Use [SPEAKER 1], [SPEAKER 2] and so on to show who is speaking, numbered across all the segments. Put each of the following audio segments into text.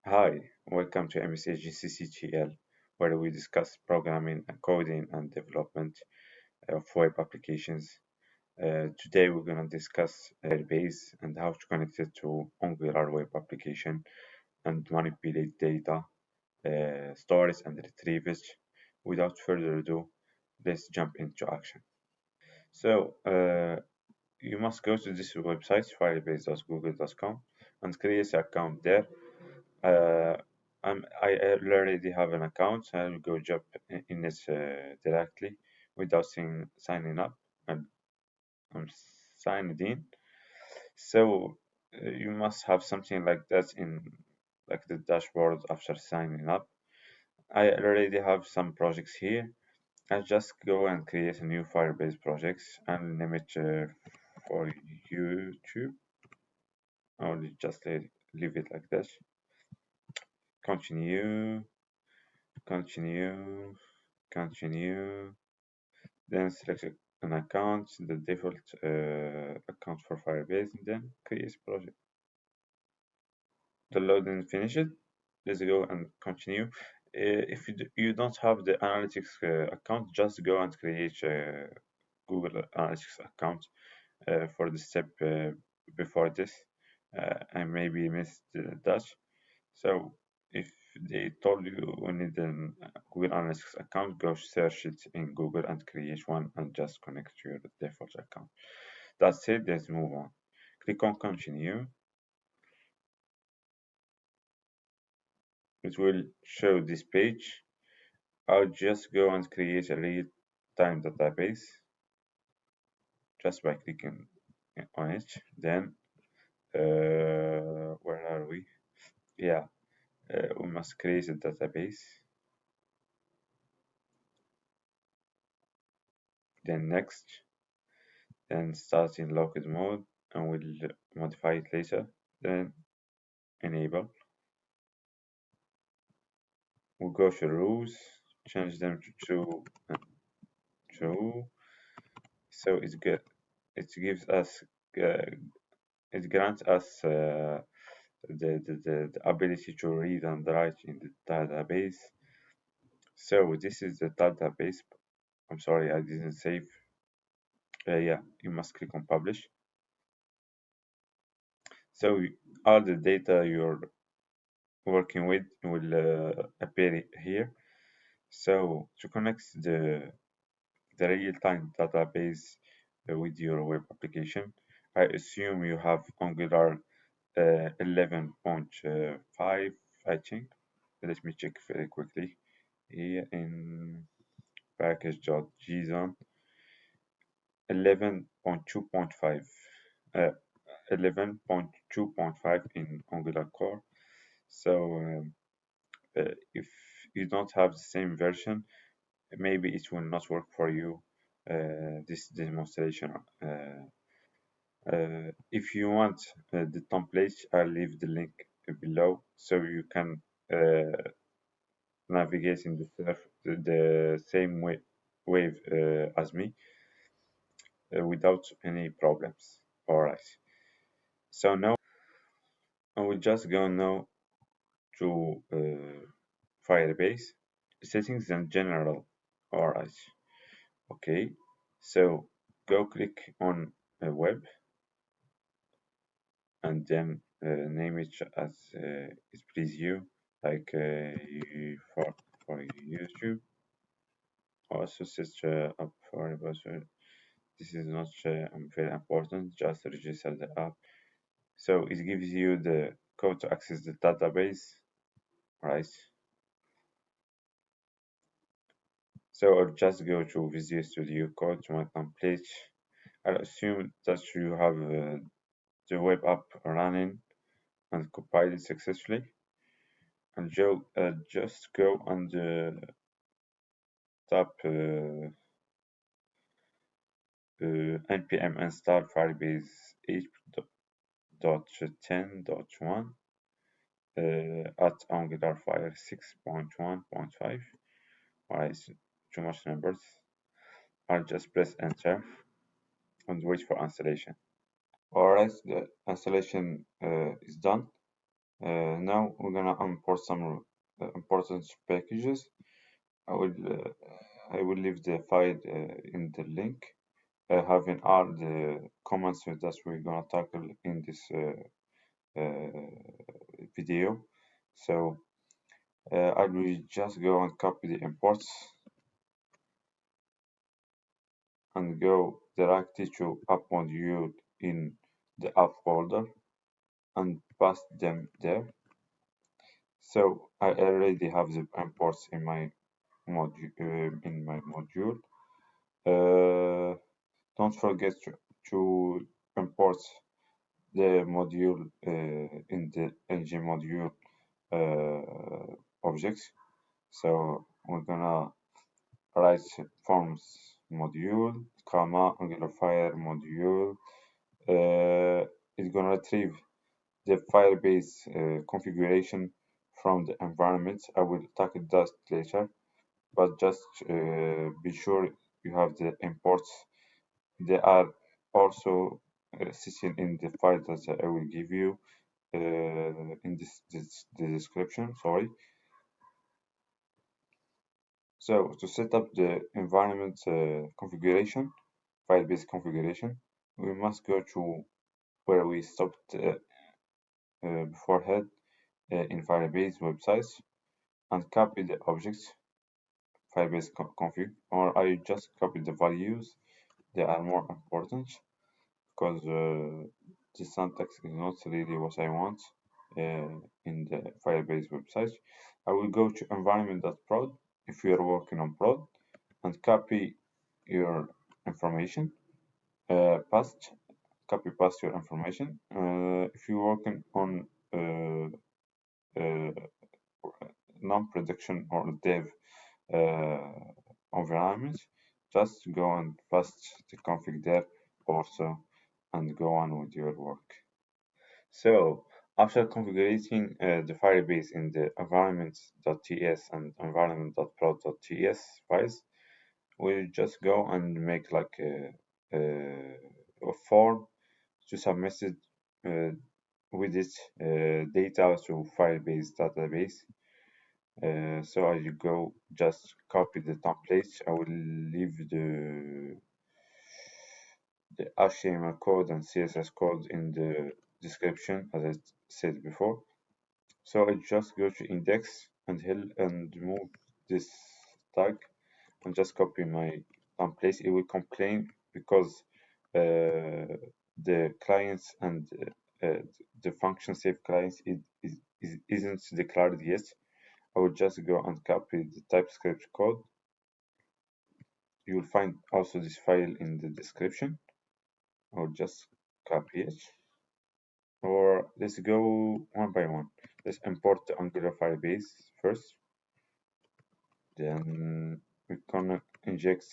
[SPEAKER 1] Hi, welcome to ms.agencycnt, where we discuss programming, coding, and development of web applications. Today, we're going to discuss Firebase and how to connect it to Angular web application and manipulate data, stores, and retrievers. Without further ado, let's jump into action. So, you must go to this website, firebase.google.com, and create an account there. Uh, I already have an account, so I'll go jump in it directly without signing up, and I'm signed in. So you must have something like that in like the dashboard after signing up. I already have some projects here. I just go and create a new Firebase projects and name it for YouTube. I'll just leave it like this. Continue, continue, continue. Then select an account, the default account for Firebase, and then create project. The loading finished. Let's go and continue. If you don't have the analytics account, just go and create a Google Analytics account for the step before this. I maybe missed that. So if they told you we need an Google Analytics account, go search it in Google and create one and just connect to your default account. That's it, let's move on. Click on continue. It will show this page. I'll just go and create a real-time database just by clicking on it. Then, where are we? Yeah, we must create a database. Then next, then start in locked mode and we'll modify it later. Then enable. We'll go to rules, change them to true and true. So it gives us uh, it grants us the ability to read and write in the database. So this is the database. I'm sorry, I didn't save. Yeah, you must click on publish. So all the data you're working with will appear here. So to connect the real-time database with your web application, I assume you have Angular 11.5, I think. Let me check very quickly here in package.json 11.2.5. Uh, 11.2.5 in Angular core. So if you don't have the same version, maybe it will not work for you. This demonstration. If you want the template, I'll leave the link below so you can navigate in the same wave as me without any problems. Alright, so now I will just go now to Firebase settings and general. Alright, okay, so go click on web and then name it as it please you, like for YouTube. Also set up for browser. This is not very important, just register the app. So it gives you the code to access the database, right? So I'll just go to Visual Studio Code to my template. I'll assume that you have the web app running and compiled it successfully. And just go on the tab npm install Firebase 8.10.1 at Angular Fire 6.1.5. Why is too much numbers? I'll just press enter and wait for installation. Alright, the installation is done. Now we're gonna import some important packages. I will uh, I will leave the file in the link, having all the comments that we're gonna tackle in this video. So I will just go and copy the imports and go directly to app module in the app folder and paste them there. So I already have the imports in my module. Don't forget to import the module in the ng module objects. So we're gonna write forms module, comma, Angular Fire module. It's gonna retrieve the Firebase configuration from the environment. I will tackle that later, but just be sure you have the imports. They are also sitting in the file that I will give you in the description. Sorry. So to set up the environment configuration, Firebase configuration, we must go to where we stopped beforehand in Firebase websites and copy the objects Firebase config, or I just copy the values. They are more important because the syntax is not really what I want in the Firebase website. I will go to environment.prod if you are working on prod and copy your information, paste, copy paste your information. If you're working on uh, non-production or dev environment, just go and paste the config there also and go on with your work. So after configuring the Firebase in the environment.ts and environment.prod.ts files, we just go and make like a form to submit it with its data to Firebase database. So as you go, just copy the template. I will leave the HTML code and CSS code in the description, as I said before. So I just go to index and move this tag and just copy my template. It will complain because the clients and the function save clients isn't declared yet. I will just go and copy the TypeScript code. You will find also this file in the description. I will just copy it. Or let's go one by one. Let's import the Angular Firebase first. Then we're gonna inject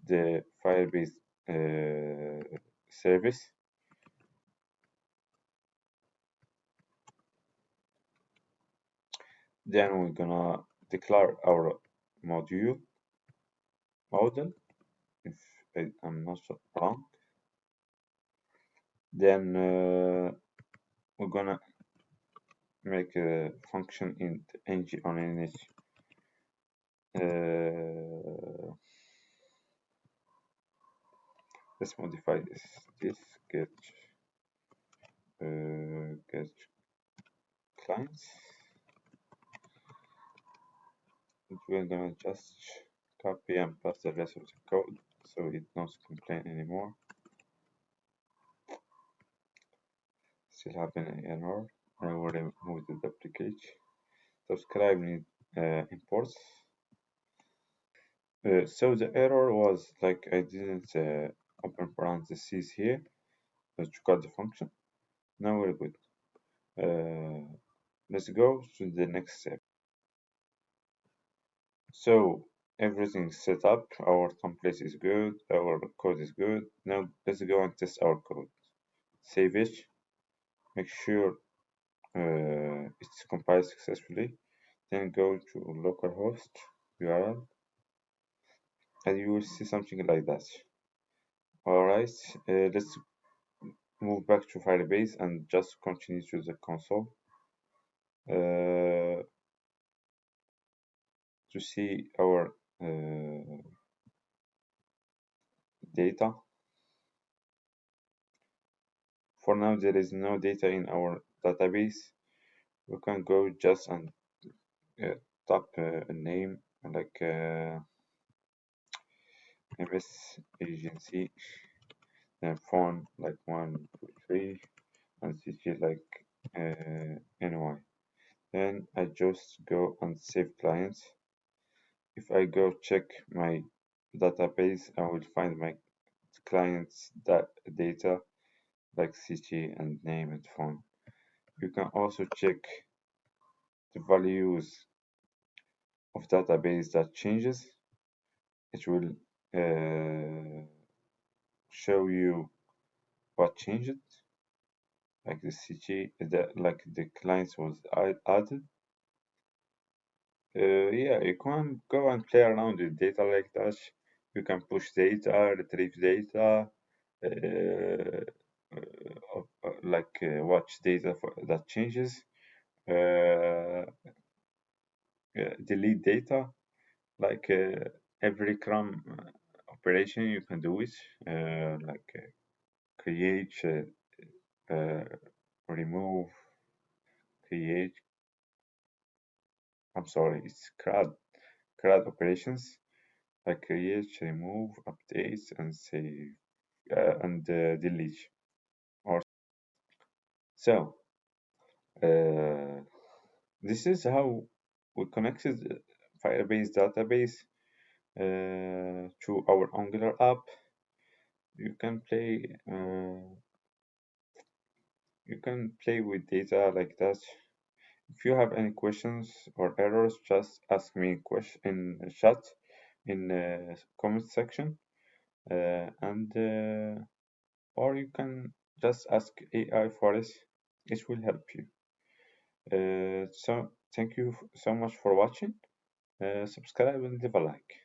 [SPEAKER 1] the Firebase service. Then we're gonna declare our module model, if I'm not wrong. Then we're gonna make a function in the ng on init. Let's modify this get clients. And we're gonna just copy and paste the rest of the code so it not complain anymore. Still having an error. I will remove the duplicate. Subscribe need imports. So the error was like I didn't open parentheses here to cut the function. Now we're good. Let's go to the next step. So everything's set up, our template is good, our code is good. Now let's go and test our code. Save it, make sure it's compiled successfully. Then go to localhost URL and you will see something like that. Alright, let's move back to Firebase and just continue to the console. uh, to see our uh, data. For now, there is no data in our database. We can go just and uh, type a name like ms agency, then phone like 123, and city like NY. Then I just go and save clients. If I go check my database, I will find my clients' data like city and name and phone. You can also check the values of database that changes. It will show you what changed, like the city, like the clients was added. Yeah, you can go and play around with data like that. You can push data, retrieve data, watch data that changes, delete data. Like every Chrome operation, you can do it. Create, uh, remove, create. I'm sorry, it's CRUD operations. Like create, remove, update, and save, and delete. Or so. Uh, this is how we connected Firebase database to our Angular app. You can play. You can play with data like that. If you have any questions or errors, just ask me question in chat in comment section, and or you can just ask AI for it. It will help you. So thank you so much for watching. Subscribe and leave a like.